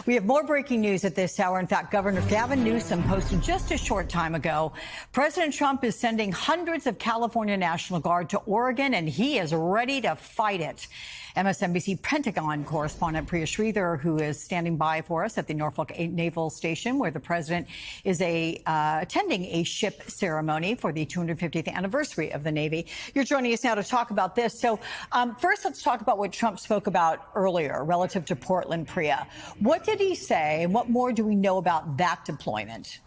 We have more breaking news at this hour. In fact, Governor Gavin Newsom posted just a short time ago. President Trump is sending hundreds of California National Guard to Oregon, and he is ready to fight it. MSNBC Pentagon correspondent Priya Sridhar, who is standing by for us at the Norfolk Naval Station, where the president is attending a ship ceremony for the 250th anniversary of the Navy. You're joining us now to talk about this. So first, let's talk about what Trump spoke about earlier relative to Portland, Priya. What did he say, and what more do we know about that deployment?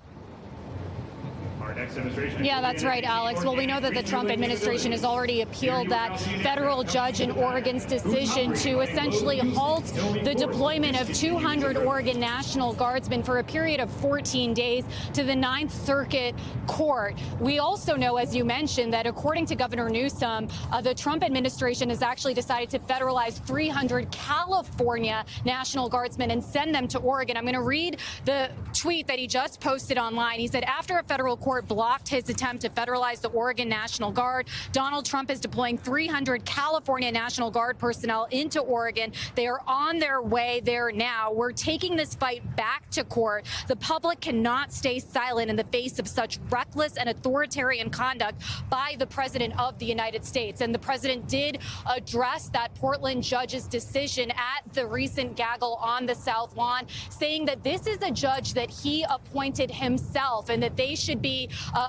Yeah, that's right, Alex. Well, we know that the Trump administration has already appealed that federal judge in Oregon's decision to essentially halt the deployment of 200 Oregon National Guardsmen for a period of 14 days to the Ninth Circuit Court. We also know, as you mentioned, that according to Governor Newsom, the Trump administration has actually decided to federalize 300 California National Guardsmen and send them to Oregon. I'm going to read the tweet that he just posted online. He said, after a federal court blocked his attempt to federalize the Oregon National Guard, Donald Trump is deploying 300 California National Guard personnel into Oregon. They are on their way there now. We're taking this fight back to court. The public cannot stay silent in the face of such reckless and authoritarian conduct by the president of the United States. And the president did address that Portland judge's decision at the recent gaggle on the South Lawn, saying that this is a judge that he appointed himself and that they should be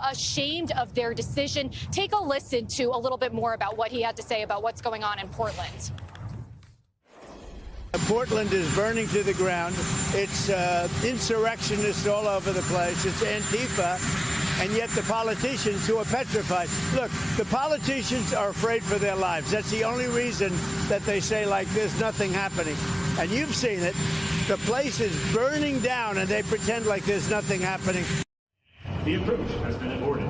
ashamed of their decision. Take a listen to a little bit more about what he had to say about what's going on in Portland. Portland is burning to the ground. It's insurrectionists all over the place. It's Antifa. And yet the politicians who are petrified. Look, the politicians are afraid for their lives. That's the only reason that they say, like, there's nothing happening. And you've seen it. The place is burning down, and they pretend like there's nothing happening. The approach has been aborted.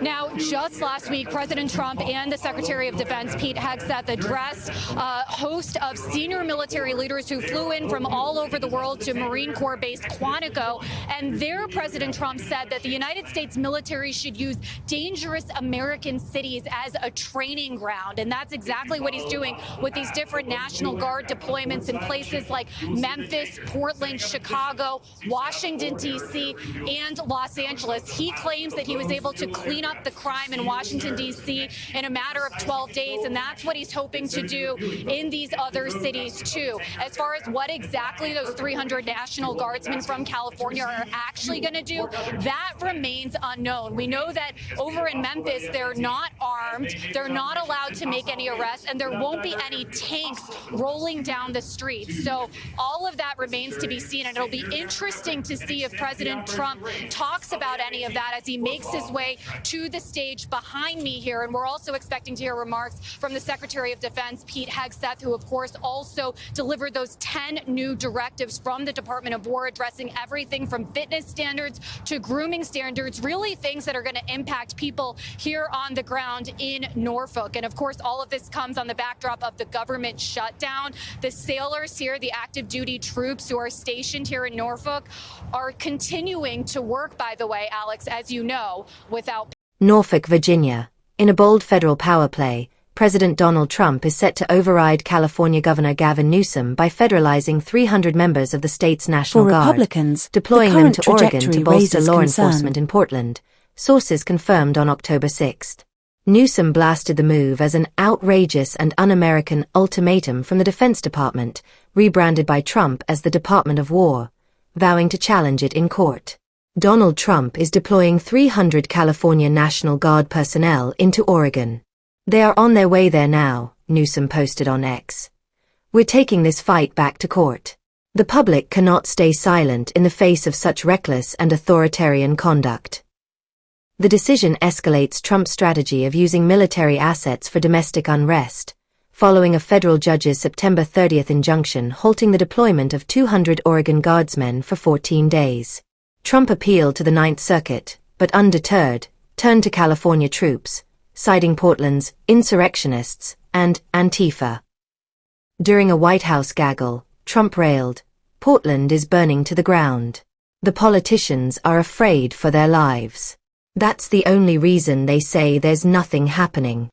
Now, just last week, President Trump and the Secretary of Defense, Pete Hegseth, addressed a host of senior military leaders who flew in from all over the world to Marine Corps base Quantico. And there, President Trump said that the United States military should use dangerous American cities as a training ground. And that's exactly what he's doing with these different National Guard deployments in places like Memphis, Portland, Chicago, Washington, D.C., and Los Angeles. He claims that he was able to clean up the crime in Washington, D.C. in a matter of 12 days, and that's what he's hoping to do in these other cities, too. As far as what exactly those 300 National Guardsmen from California are actually going to do, that remains unknown. We know that over in Memphis, they're not armed, they're not allowed to make any arrests, and there won't be any tanks rolling down the streets. So all of that remains to be seen, and it'll be interesting to see if President Trump talks about any of that as he makes his way to the stage behind me here. And we're also expecting to hear remarks from the Secretary of Defense, Pete Hegseth, who, of course, also delivered those 10 new directives from the Department of War addressing everything from fitness standards to grooming standards, really things that are going to impact people here on the ground in Norfolk. And, of course, all of this comes on the backdrop of the government shutdown. The sailors here, the active duty troops who are stationed here in Norfolk, are continuing to work, by the way, Alex, as you know, without Norfolk, Virginia. In a bold federal power play, President Donald Trump is set to override California Governor Gavin Newsom by federalizing 300 members of the state's National Guard, Republicans, deploying them to Oregon to bolster law enforcement in Portland, sources confirmed on October 6. Newsom blasted the move as an outrageous and un-American ultimatum from the Defense Department, rebranded by Trump as the Department of War, vowing to challenge it in court. Donald Trump is deploying 300 California National Guard personnel into Oregon. They are on their way there now, Newsom posted on X. We're taking this fight back to court. The public cannot stay silent in the face of such reckless and authoritarian conduct. The decision escalates Trump's strategy of using military assets for domestic unrest, following a federal judge's September 30 injunction halting the deployment of 200 Oregon Guardsmen for 14 days. Trump appealed to the Ninth Circuit, but undeterred, turned to California troops, citing Portland's insurrectionists and Antifa. During a White House gaggle, Trump railed, "Portland is burning to the ground. The politicians are afraid for their lives. That's the only reason they say there's nothing happening."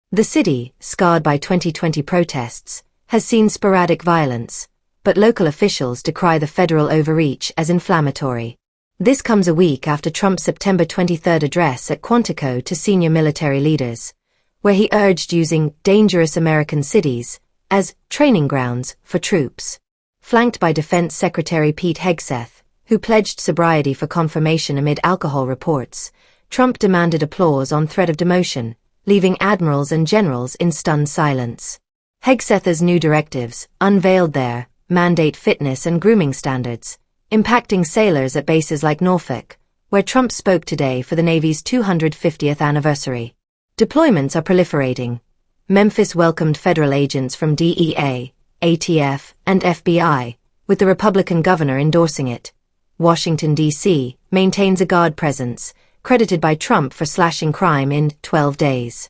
The city, scarred by 2020 protests, has seen sporadic violence, but local officials decry the federal overreach as inflammatory. This comes a week after Trump's September 23 address at Quantico to senior military leaders, where he urged using dangerous American cities as training grounds for troops. Flanked by Defense Secretary Pete Hegseth, who pledged sobriety for confirmation amid alcohol reports, Trump demanded applause on threat of demotion, leaving admirals and generals in stunned silence. Hegseth's new directives, unveiled there, mandate fitness and grooming standards, impacting sailors at bases like Norfolk, where Trump spoke today for the Navy's 250th anniversary. Deployments are proliferating. Memphis welcomed federal agents from DEA, ATF, and FBI, with the Republican governor endorsing it. Washington, D.C., maintains a guard presence, credited by Trump for slashing crime in 12 days.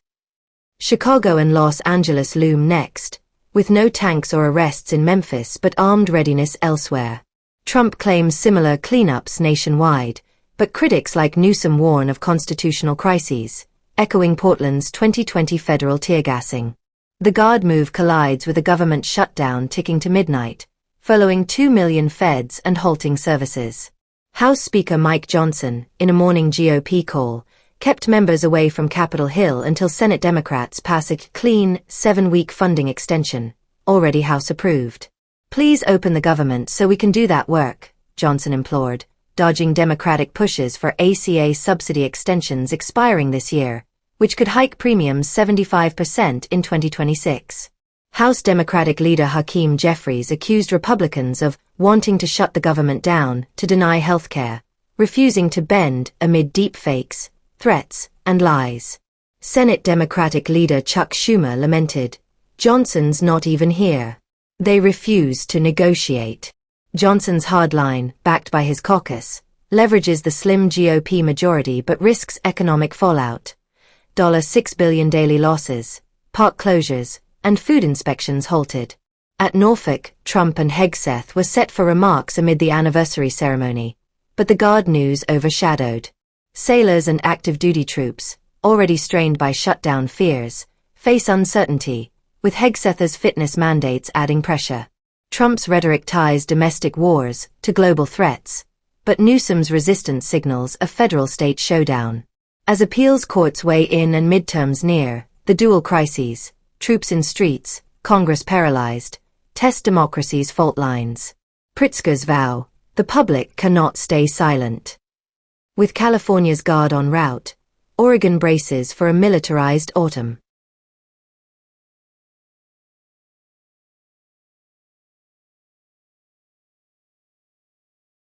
Chicago and Los Angeles loom next, with no tanks or arrests in Memphis but armed readiness elsewhere. Trump claims similar cleanups nationwide, but critics like Newsom warn of constitutional crises, echoing Portland's 2020 federal tear-gassing. The guard move collides with a government shutdown ticking to midnight, furloughing 2 million feds and halting services. House Speaker Mike Johnson, in a morning GOP call, kept members away from Capitol Hill until Senate Democrats pass a clean 7-week funding extension, already House-approved. "Please open the government so we can do that work," Johnson implored, dodging Democratic pushes for ACA subsidy extensions expiring this year, which could hike premiums 75% in 2026. House Democratic leader Hakeem Jeffries accused Republicans of wanting to shut the government down to deny health care, refusing to bend amid deepfakes, threats, and lies. Senate Democratic leader Chuck Schumer lamented, "Johnson's not even here. They refuse to negotiate." Johnson's hardline, backed by his caucus, leverages the slim GOP majority but risks economic fallout. $6 billion daily losses, park closures, and food inspections halted. At Norfolk, Trump and Hegseth were set for remarks amid the anniversary ceremony, but the guard news overshadowed. Sailors and active duty troops, already strained by shutdown fears, face uncertainty, with Hegseth's fitness mandates adding pressure. Trump's rhetoric ties domestic wars to global threats, but Newsom's resistance signals a federal-state showdown. As appeals courts weigh in and midterms near, the dual crises, troops in streets, Congress paralyzed, test democracy's fault lines. Pritzker's vow, the public cannot stay silent. With California's guard en route, Oregon braces for a militarized autumn.